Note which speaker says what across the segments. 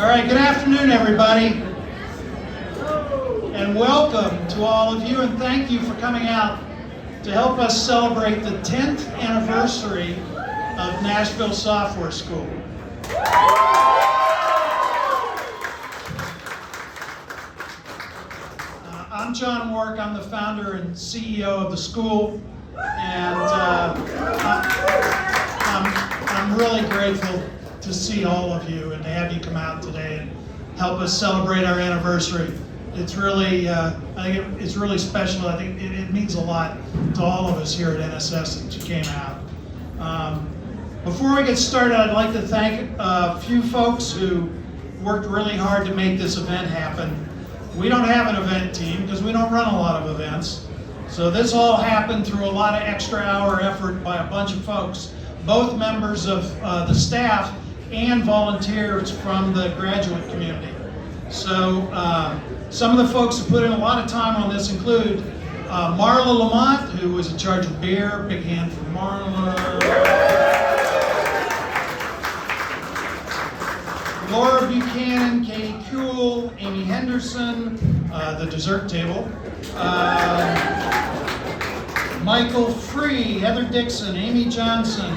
Speaker 1: All right, good afternoon, everybody. And welcome to all of you, and thank you for coming out to help us celebrate the 10th anniversary of Nashville Software School. I'm John Wark. I'm the founder and CEO of the school, and I'm really grateful to see all of you and to have you come out today and help us celebrate our anniversary. It's really, I think it's really special. I think it means a lot to all of us here at NSS that you came out. Before we get started, I'd like to thank a few folks who worked really hard to make this event happen. We don't have an event team because we don't run a lot of events. So this all happened through a lot of extra hour effort by a bunch of folks, both members of the staff and volunteers from the graduate community. So some of the folks who put in a lot of time on this include Marla Lamont, who was in charge of beer. Big hand for Marla. Laura Buchanan, Katie Kuhl, Amy Henderson, the dessert table. Michael Free, Heather Dixon, Amy Johnson,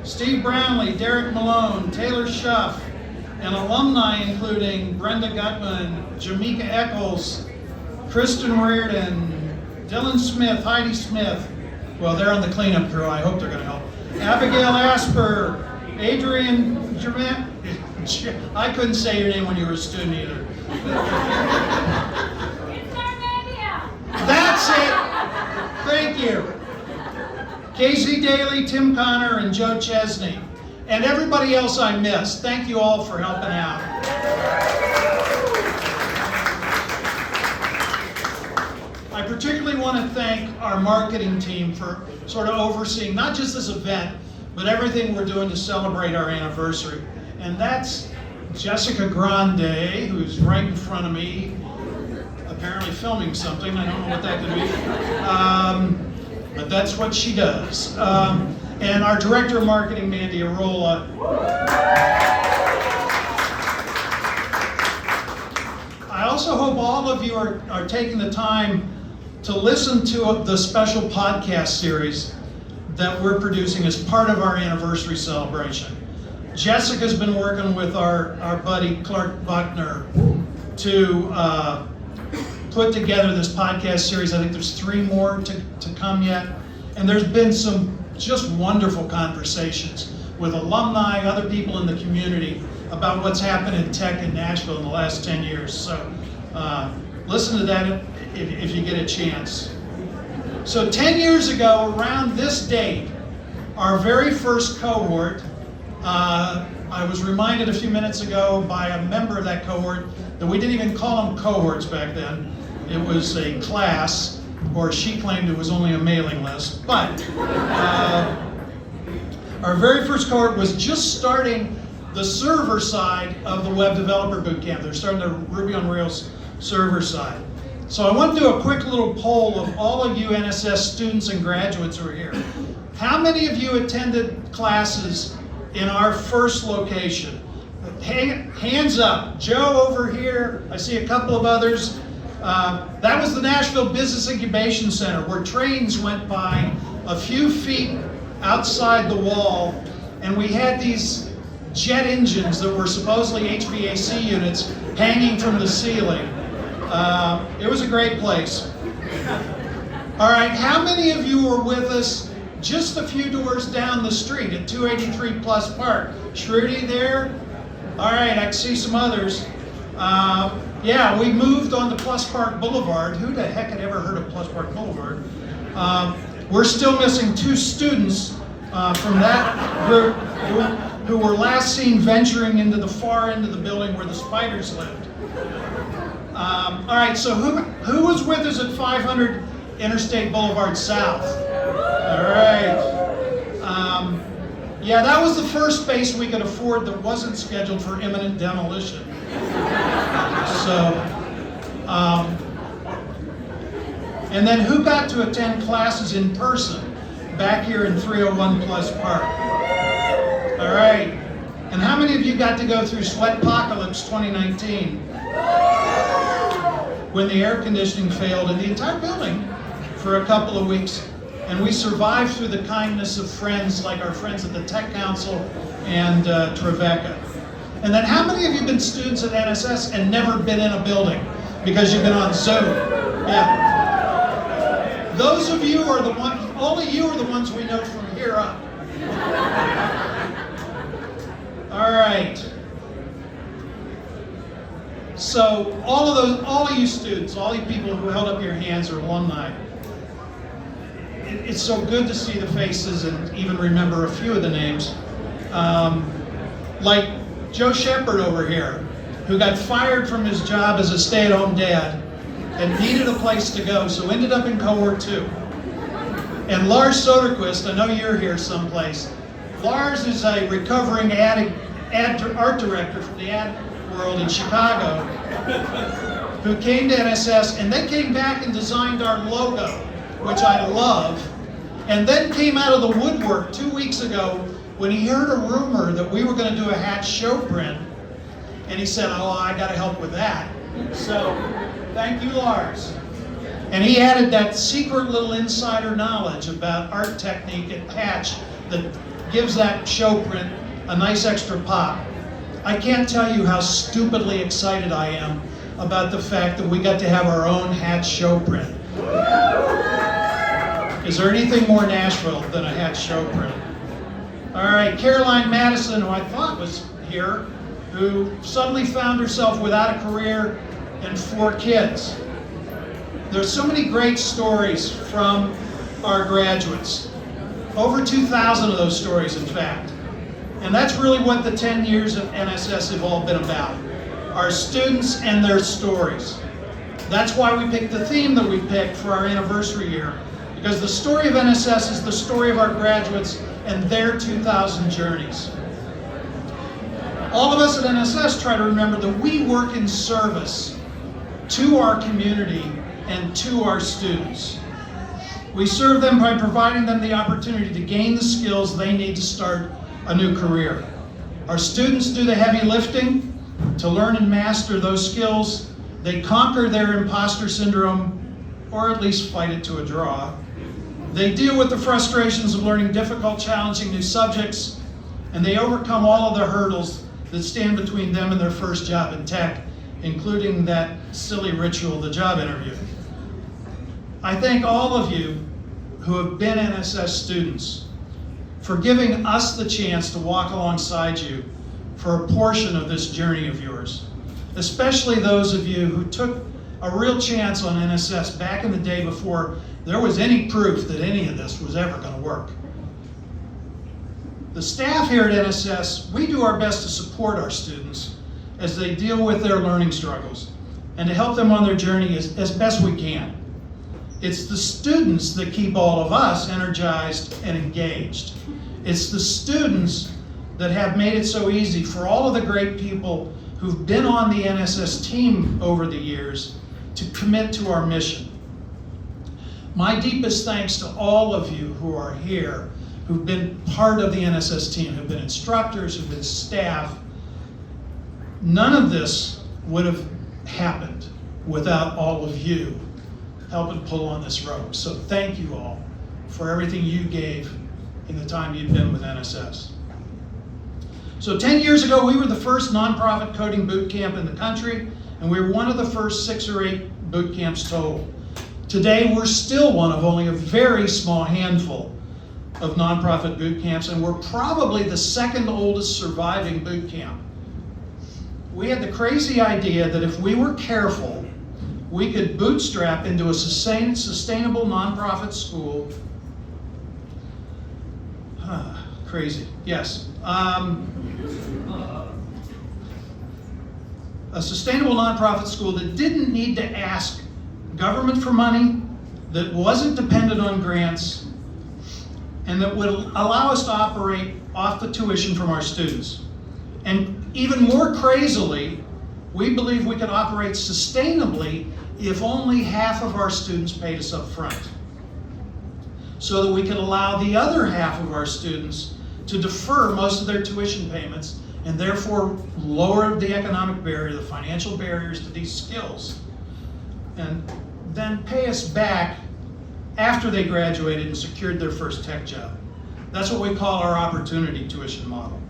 Speaker 1: Steve Brownlee, Derek Malone, Taylor Schuff, and alumni including Brenda Gutman, Jamaica Eccles, Kristen Reardon, Dylan Smith, Heidi Smith. Well, they're on the cleanup crew. I hope they're going to help. Abigail Asper, Adrian Germain. I couldn't say your name when you were a student either. That's it. Thank you. Casey Daly, Tim Connor, and Joe Chesney. And everybody else I missed. Thank you all for helping out. I particularly want to thank our marketing team for sort of overseeing not just this event, but everything we're doing to celebrate our anniversary. And that's Jessica Grande, who's right in front of me, apparently filming something. I don't know what that could be. But that's what she does. And our Director of Marketing, Mandy Arola. I also hope all of you are taking the time to listen to the special podcast series that we're producing as part of our anniversary celebration. Jessica's been working with our buddy Clark Buckner to put together this podcast series. I think there's 3 more to come yet. And there's been some just wonderful conversations with alumni, other people in the community about what's happened in tech in Nashville in the last 10 years. So listen to that if you get a chance. So 10 years ago, around this date, our very first cohort, I was reminded a few minutes ago by a member of that cohort that we didn't even call them cohorts back then. It was a class, or she claimed it was only a mailing list. But our very first cohort was just starting the server side of the Web Developer Bootcamp. They're starting the Ruby on Rails server side. So I want to do a quick little poll of all of you NSS students and graduates who are here. How many of you attended classes in our first location? Hands up. Joe over here. I see a couple of others. That was the Nashville Business Incubation Center, where trains went by a few feet outside the wall, and we had these jet engines that were supposedly HVAC units hanging from the ceiling. It was a great place. All right, how many of you were with us just a few doors down the street at 283 Plus Park? Shruti there? All right, I can see some others. Yeah, we moved on to Plus Park Boulevard. Who the heck had ever heard of Plus Park Boulevard? We're still missing 2 students from that group who were last seen venturing into the far end of the building where the spiders lived. All right, so who was with us at 500 Interstate Boulevard South? All right. Yeah, that was the first space we could afford that wasn't scheduled for imminent demolition. So, and then who got to attend classes in person back here in 301 Plus Park? All right. And how many of you got to go through Sweatpocalypse 2019 when the air conditioning failed in the entire building for a couple of weeks? And we survived through the kindness of friends like our friends at the Tech Council and Trevecca. And then how many of you have been students at NSS and never been in a building because you've been on Zoom? Yeah. Those of you are the ones, only you are the ones we know from here up. All right. So all of you students, all you people who held up your hands are alumni. It's so good to see the faces and even remember a few of the names. Like Joe Shepard over here, who got fired from his job as a stay-at-home dad and needed a place to go, so ended up in cohort 2. And Lars Soderquist, I know you're here someplace. Lars is a recovering art director from the ad world in Chicago, who came to NSS, and they came back and designed our logo, which I love, and then came out of the woodwork 2 weeks ago when he heard a rumor that we were going to do a hat show print, and he said, oh, I got to help with that. So, thank you, Lars. And he added that secret little insider knowledge about art technique and patch that gives that show print a nice extra pop. I can't tell you how stupidly excited I am about the fact that we got to have our own hat show print. Is there anything more Nashville than a hat show print? All right, Caroline Madison, who I thought was here, who suddenly found herself without a career and 4 kids. There's so many great stories from our graduates. Over 2,000 of those stories, in fact. And that's really what the 10 years of NSS have all been about. Our students and their stories. That's why we picked the theme that we picked for our anniversary year. Because the story of NSS is the story of our graduates and their 2,000 journeys. All of us at NSS try to remember that we work in service to our community and to our students. We serve them by providing them the opportunity to gain the skills they need to start a new career. Our students do the heavy lifting to learn and master those skills. They conquer their imposter syndrome, or at least fight it to a draw. They deal with the frustrations of learning difficult, challenging new subjects, and they overcome all of the hurdles that stand between them and their first job in tech, including that silly ritual, the job interview. I thank all of you who have been NSS students for giving us the chance to walk alongside you for a portion of this journey of yours, especially those of you who took a real chance on NSS back in the day before there was any proof that any of this was ever going to work. The staff here at NSS, we do our best to support our students as they deal with their learning struggles and to help them on their journey as best we can. It's the students that keep all of us energized and engaged. It's the students that have made it so easy for all of the great people who've been on the NSS team over the years to commit to our mission. My deepest thanks to all of you who are here, who've been part of the NSS team, who've been instructors, who've been staff. None of this would have happened without all of you helping pull on this rope. So thank you all for everything you gave in the time you've been with NSS. So 10 years ago, we were the first nonprofit coding boot camp in the country, and we were one of the first 6 or 8 boot camps total. Today, we're still one of only a very small handful of nonprofit boot camps, and we're probably the second oldest surviving boot camp. We had the crazy idea that if we were careful, we could bootstrap into a sustainable nonprofit school. Crazy, yes. A sustainable nonprofit school that didn't need to ask government for money, that wasn't dependent on grants, and that would allow us to operate off the tuition from our students. And even more crazily, we believe we could operate sustainably if only half of our students paid us up front, so that we could allow the other half of our students to defer most of their tuition payments and therefore lowered the economic barrier, the financial barriers to these skills, and then pay us back after they graduated and secured their first tech job. That's what we call our opportunity tuition model.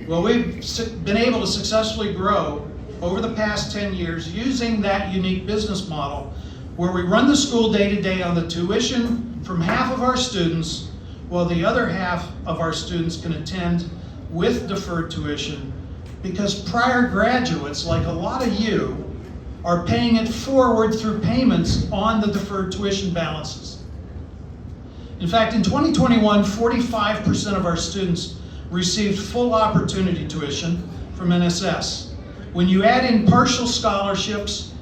Speaker 1: Well, we've been able to successfully grow over the past 10 years using that unique business model where we run the school day to day on the tuition from half of our students, while the other half of our students can attend with deferred tuition, because prior graduates, like a lot of you, are paying it forward through payments on the deferred tuition balances. In fact, in 2021, 45% of our students received full opportunity tuition from NSS. When you add in partial scholarships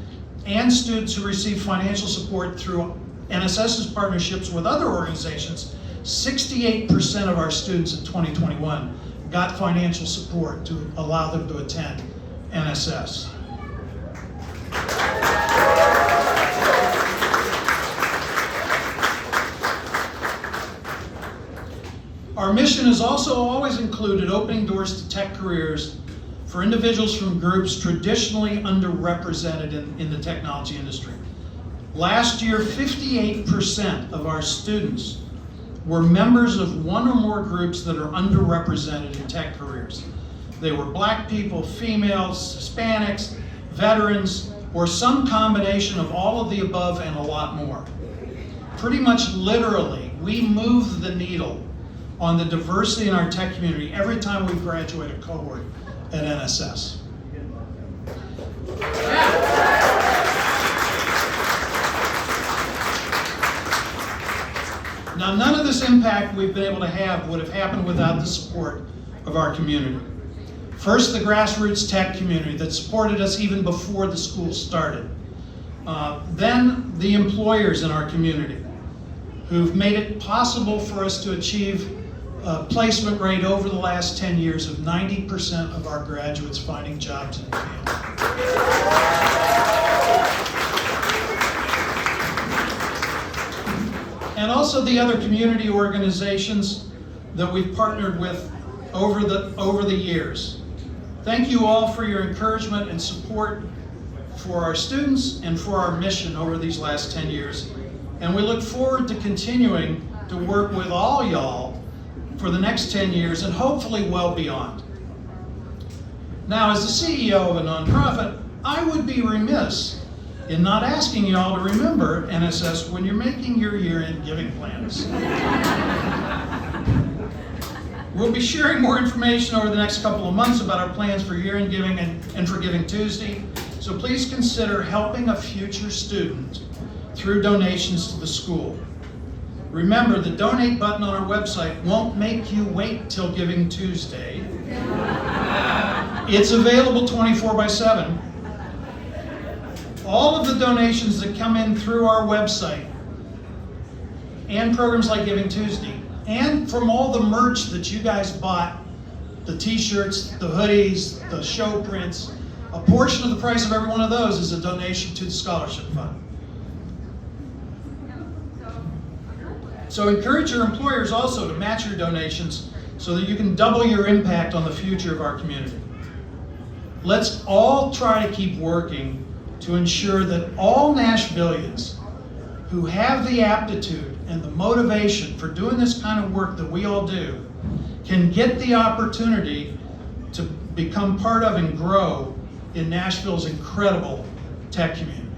Speaker 1: and students who receive financial support through NSS's partnerships with other organizations, 68% of our students in 2021 got financial support to allow them to attend NSS. Our mission has also always included opening doors to tech careers for individuals from groups traditionally underrepresented in the technology industry. Last year, 58% of our students were members of one or more groups that are underrepresented in tech careers. They were Black people, females, Hispanics, veterans, or some combination of all of the above and a lot more. Pretty much literally, we move the needle on the diversity in our tech community every time we graduate a cohort at NSS. Now, none of this impact we've been able to have would have happened without the support of our community. First, the grassroots tech community that supported us even before the school started. Then the employers in our community who've made it possible for us to achieve a placement rate over the last 10 years of 90% of our graduates finding jobs in the field. And also the other community organizations that we've partnered with over the years. Thank you all for your encouragement and support for our students and for our mission over these last 10 years. And we look forward to continuing to work with all y'all for the next 10 years and hopefully well beyond. Now, as the CEO of a nonprofit, I would be remiss in not asking y'all to remember NSS when you're making your year-end giving plans. We'll be sharing more information over the next couple of months about our plans for year-end giving and for Giving Tuesday, so please consider helping a future student through donations to the school. Remember, the donate button on our website won't make you wait till Giving Tuesday. It's available 24/7. All of the donations that come in through our website and programs like Giving Tuesday, and from all the merch that you guys bought, the t-shirts, the hoodies, the show prints, a portion of the price of every one of those is a donation to the scholarship fund. So encourage your employers also to match your donations so that you can double your impact on the future of our community. Let's all try to keep working to ensure that all Nashvillians who have the aptitude and the motivation for doing this kind of work that we all do can get the opportunity to become part of and grow in Nashville's incredible tech community.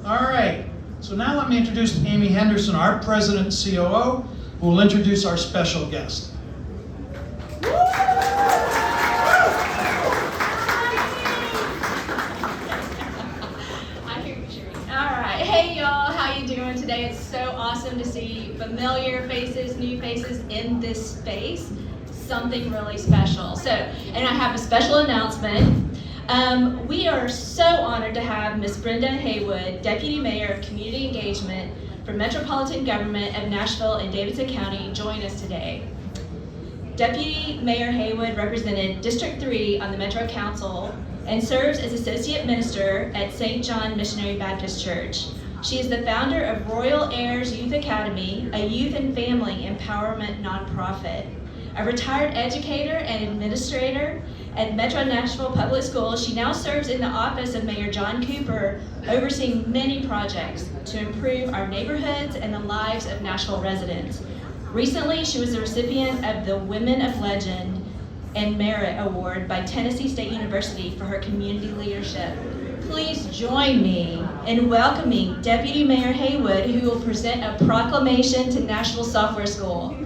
Speaker 1: All right. So now let me introduce Amy Henderson, our President and COO, who will introduce our special guest.
Speaker 2: All right, hey y'all, how you doing today? It's so awesome to see familiar faces, new faces in this space. Something really special. So, and I have a special announcement. We are so honored to have Miss Brenda Haywood, Deputy Mayor of Community Engagement for Metropolitan Government of Nashville and Davidson County, join us today. Deputy Mayor Haywood represented District 3 on the Metro Council and serves as Associate Minister at St. John Missionary Baptist Church. She is the founder of Royal Heirs Youth Academy, a youth and family empowerment nonprofit. A retired educator and administrator at Metro Nashville Public Schools, she now serves in the office of Mayor John Cooper, overseeing many projects to improve our neighborhoods and the lives of Nashville residents. Recently, she was the recipient of the Women of Legend and Merit Award by Tennessee State University for her community leadership. Please join me in welcoming Deputy Mayor Haywood, who will present a proclamation to Nashville Software School.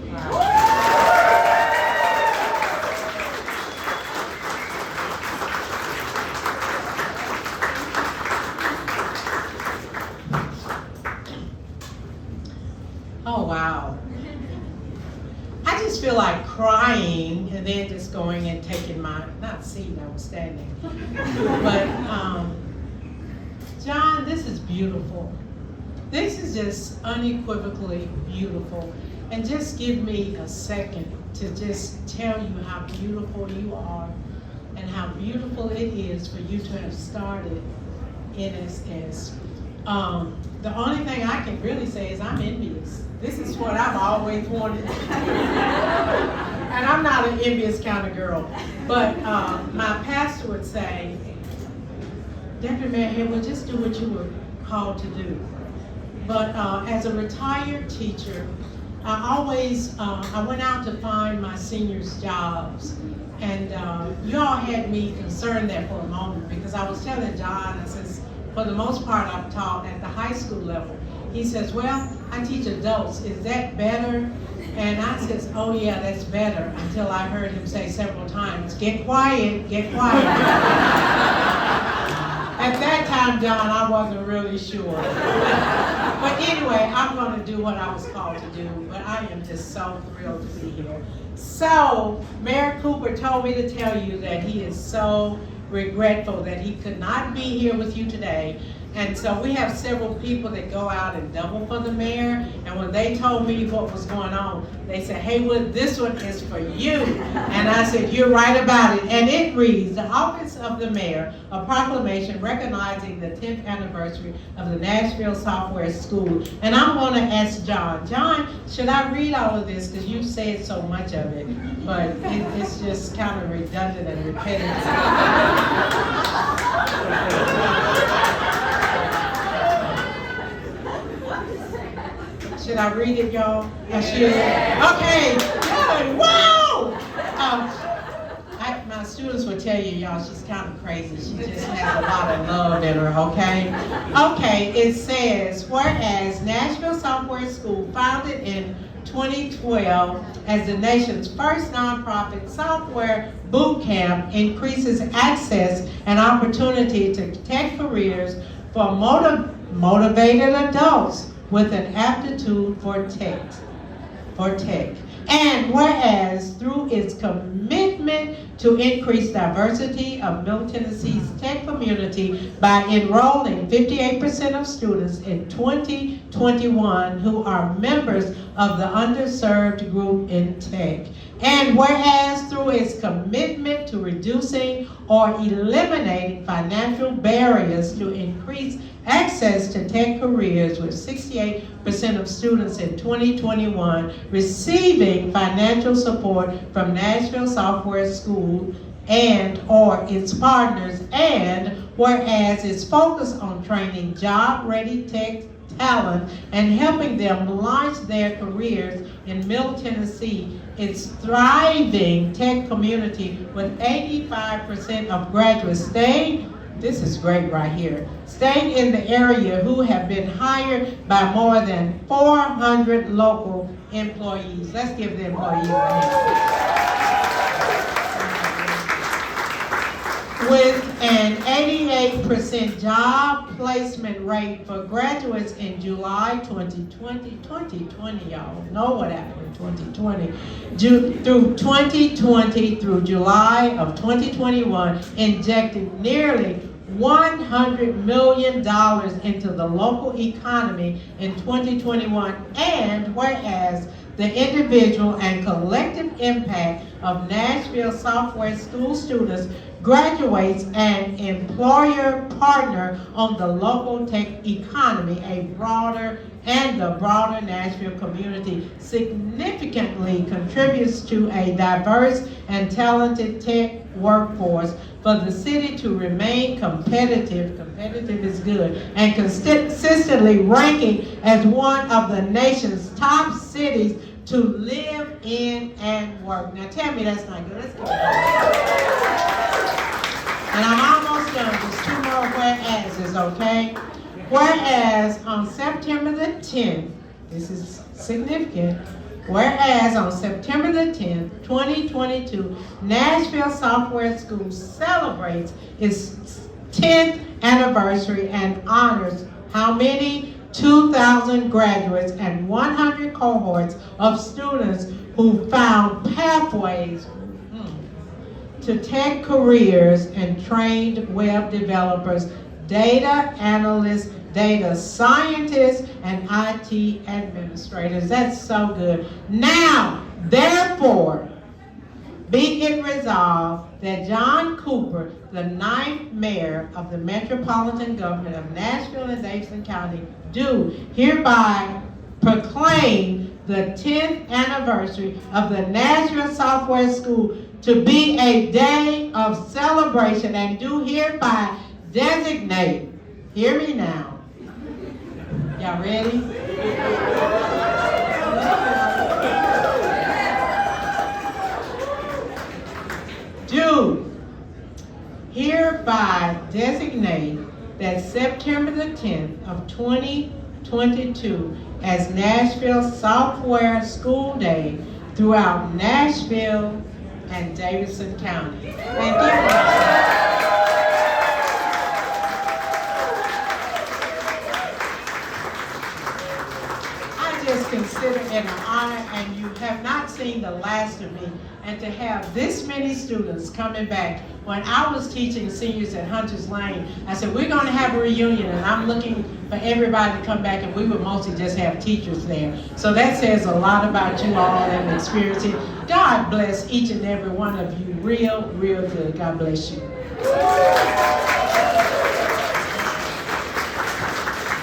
Speaker 3: Oh, wow. I just feel like crying and then just going and taking my, not seat, I was standing. But, John, this is beautiful. This is just unequivocally beautiful. And just give me a second to just tell you how beautiful you are and how beautiful it is for you to have started NSS. The only thing I can really say is I'm envious. This is what I've always wanted. And I'm not an envious kind of girl. But my pastor would say, Deputy Mayor Haywood, just do what you were called to do. But as a retired teacher, I went out to find my seniors jobs. And you all had me concerned there for a moment because I was telling John, I says, for the most part, I've taught at the high school level. He says, well, I teach adults. Is that better? And I says, oh yeah, that's better, until I heard him say several times, get quiet, get quiet. At that time, John, I wasn't really sure. But anyway, I'm going to do what I was called to do, but I am just so thrilled to be here. So, Mayor Cooper told me to tell you that he is so regretful that he could not be here with you today. And so we have several people that go out and double for the mayor. And when they told me what was going on, they said, Haywood, this one is for you. And I said, you're right about it. And it reads, the office of the mayor, a proclamation recognizing the 10th anniversary of the Nashville Software School. And I'm going to ask John, should I read all of this? Because you said so much of it. But it's just kind of redundant and repetitive. Should I read it, y'all? I should. Okay, good. Wow! My students will tell you, y'all, she's kind of crazy. She just has a lot of love in her, okay? Okay, it says, whereas Nashville Software School, founded in 2012 as the nation's first nonprofit software boot camp, increases access and opportunity to tech careers for motivated adults with an aptitude for tech. And whereas through its commitment to increase diversity of Middle Tennessee's tech community by enrolling 58% of students in 2021 who are members of the underserved group in tech. And whereas through its commitment to reducing or eliminating financial barriers to increase access to tech careers, with 68% of students in 2021 receiving financial support from Nashville Software School and or its partners, and whereas its focus on training job-ready tech talent and helping them launch their careers in Middle Tennessee, its thriving tech community with 85% of graduates staying, this is great right here, staying in the area who have been hired by more than 400 local employees. Let's give the employees a hand. With an 88% job placement rate for graduates in July 2020, y'all know what happened in 2020, through 2020 through July of 2021, injecting nearly $100 million into the local economy in 2021, and whereas the individual and collective impact of Nashville Software School students graduates an employer partner on the local tech economy, the broader Nashville community, significantly contributes to a diverse and talented tech workforce for the city to remain competitive is good, and consistently ranking as one of the nation's top cities to live in and work. Now tell me that's not good. Let's go. And I'm almost done. Just two more whereases, okay? Whereas on September the 10th, this is significant, whereas on September the 10th, 2022, Nashville Software School celebrates its 10th anniversary and honors how many? 2,000 graduates and 100 cohorts of students who found pathways to tech careers and trained web developers, data analysts, data scientists, and IT administrators. That's so good. Now, therefore, be it resolved that John Cooper, the 9th mayor of the Metropolitan Government of Nashville and Davidson County, do hereby proclaim the 10th anniversary of the Nashville Software School to be a day of celebration, and do hereby designate, hear me now, y'all ready? Do hereby designate that September the 10th of 2022 as Nashville Software School Day throughout Nashville and Davidson County. Thank you. I just consider it an honor, and you have not seen the last of me, and to have this many students coming back. When I was teaching seniors at Hunter's Lane, I said, we're going to have a reunion, and I'm looking for everybody to come back, and we would mostly just have teachers there. So that says a lot about you all and experiencing. God bless each and every one of you real, real good. God bless you.